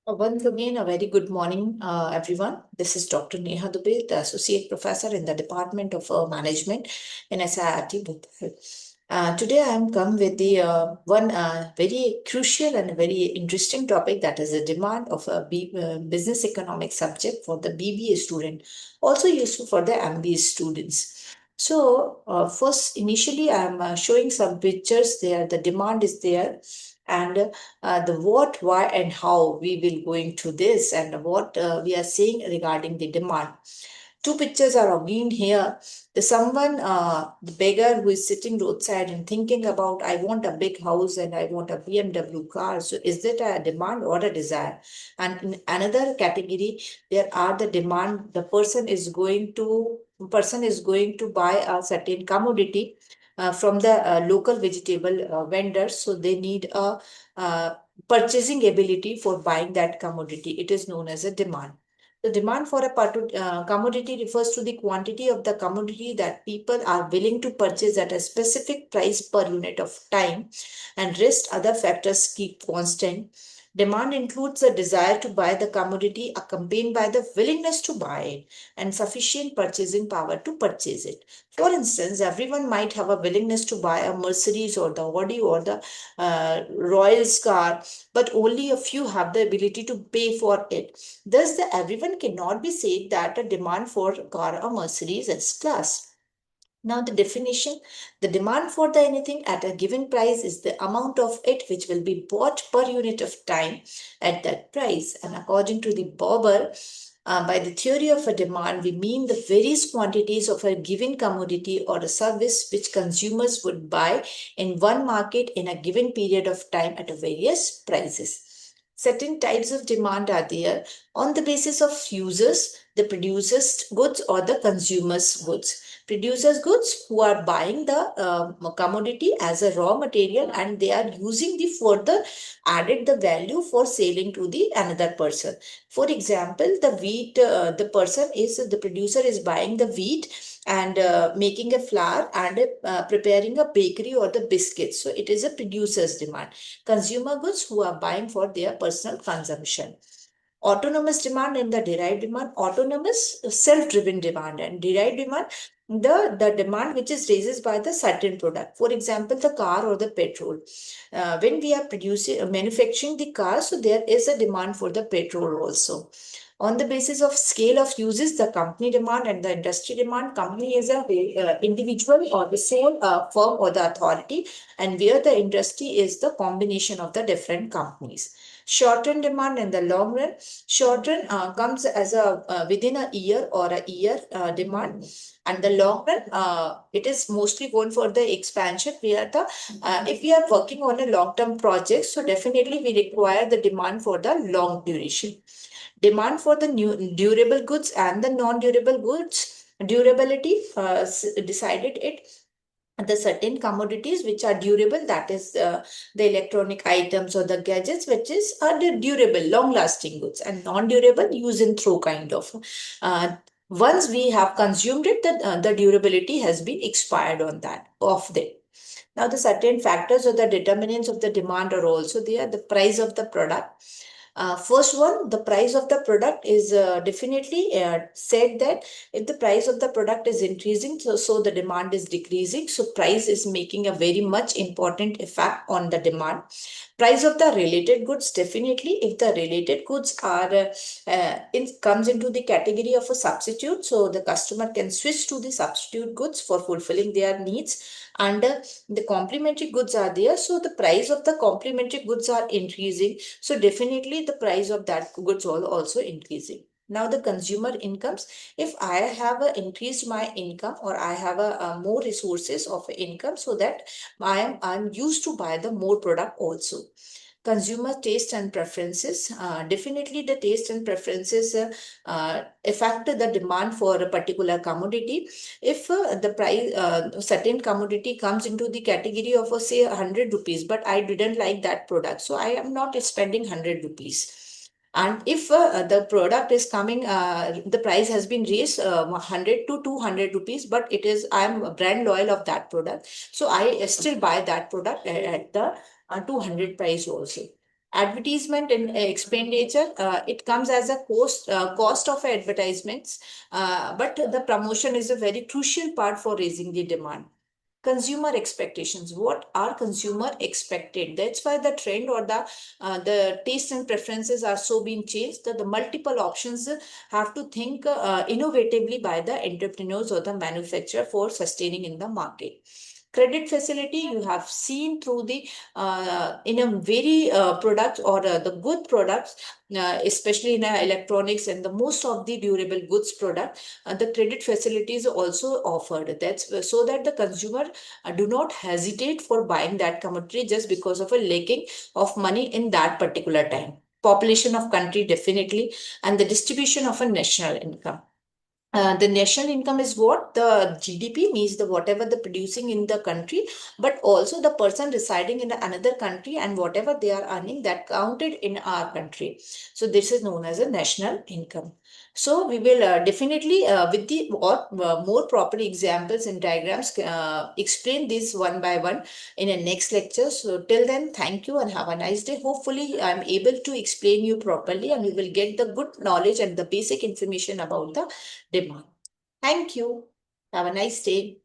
Once again, a very good morning, everyone. This is Dr. Neha Dubey, the Associate Professor in the Department of Management in SIRT Bhopal. Today, I am come with the one very crucial and very interesting topic, that is the demand of a business economics subject for the BBA student, also useful for the MBA students. So, first, initially, I am showing some pictures there. The demand is there, and the what, why, and how we will going to this, and what we are saying regarding the demand. Two pictures are again here. The someone, the beggar who is sitting roadside and thinking about, I want a big house and I want a BMW car. So is that a demand or a desire? And in another category, there are the demand. The person is going to buy a certain commodity from the local vegetable vendors. So they need a uh, purchasing ability for buying that commodity. It is known as a demand. The demand for a commodity refers to the quantity of the commodity that people are willing to purchase at a specific price per unit of time, and rest other factors keep constant. Demand includes the desire to buy the commodity accompanied by the willingness to buy it and sufficient purchasing power to purchase it. For instance, everyone might have a willingness to buy a Mercedes or the Audi or the Royals car, but only a few have the ability to pay for it. Thus, the everyone cannot be said that a demand for a car or Mercedes S class. Now, the definition, the demand for the anything at a given price is the amount of it which will be bought per unit of time at that price. And according to the Bauer, by the theory of a demand, we mean the various quantities of a given commodity or a service which consumers would buy in one market in a given period of time at a various prices. Certain types of demand are there on the basis of users, the producers' goods, or the consumers' goods. Producers goods who are buying the commodity as a raw material, and they are using the further added the value for selling to the another person. For example, the wheat, the producer is buying the wheat and making a flour and preparing a bakery or the biscuits. So it is a producer's demand. Consumer goods who are buying for their personal consumption. Autonomous demand and the derived demand. Autonomous, self-driven demand, and derived demand, the demand which is raised by the certain product. For example, the car or the petrol. When we are producing, manufacturing the car, so there is a demand for the petrol also. On the basis of scale of uses, the company demand and the industry demand. Company is a individual or the sole firm or the authority, and where the industry is the combination of the different companies. Short-term demand in the long run. Short-term comes as a within a year or a year demand, and the long run, it is mostly going for the expansion. If we are working on a long-term project, so definitely we require the demand for the long duration. Demand for the new durable goods and the non-durable goods. Durability, decided it, the certain commodities which are durable, that is the electronic items or the gadgets, which is are the durable long lasting goods, and non durable use and throw kind of. Once we have consumed it, the durability has been expired on that of them. Now, the certain factors or the determinants of the demand are also there. The price of the product. First one, the price of the product is definitely said that if the price of the product is increasing, so the demand is decreasing. So price is making a very much important effect on the demand. Price of the related goods, definitely if the related goods are comes into the category of a substitute, so the customer can switch to the substitute goods for fulfilling their needs. And the complementary goods are there, so the price of the complementary goods are increasing, so definitely the price of that goods also increasing. Now, the consumer incomes, if I have increased my income, or I have a more resources of income, so that I'm used to buy the more product also. Consumer taste and preferences, definitely the taste and preferences affect the demand for a particular commodity. If the price certain commodity comes into the category of say 100 rupees, but I didn't like that product, so I am not spending 100 rupees. And if the product is coming, the price has been raised 100 to 200 rupees, but it is, I am brand loyal of that product, so I still buy that product at the 200 price also. Advertisement and expenditure, it comes as a cost of advertisements, but the promotion is a very crucial part for raising the demand. Consumer expectations, what are consumer expected? That's why the trend or the taste and preferences are so being changed, that the multiple options have to think innovatively by the entrepreneurs or the manufacturer for sustaining in the market. Credit facility, you have seen through the in a very product or the good products, especially in electronics and the most of the durable goods product, the credit facilities also offered. That's so that the consumer do not hesitate for buying that commodity just because of a lacking of money in that particular time. Population of country, definitely, and the distribution of a national income. The national income is what the GDP means, the whatever the producing in the country, but also the person residing in another country and whatever they are earning that counted in our country. So this is known as a national income. So we will definitely with the or more proper examples and diagrams explain this one by one in a next lecture. So till then, thank you and have a nice day. Hopefully, I'm able to explain you properly and you will get the good knowledge and the basic information about the demand. Thank you. Have a nice day.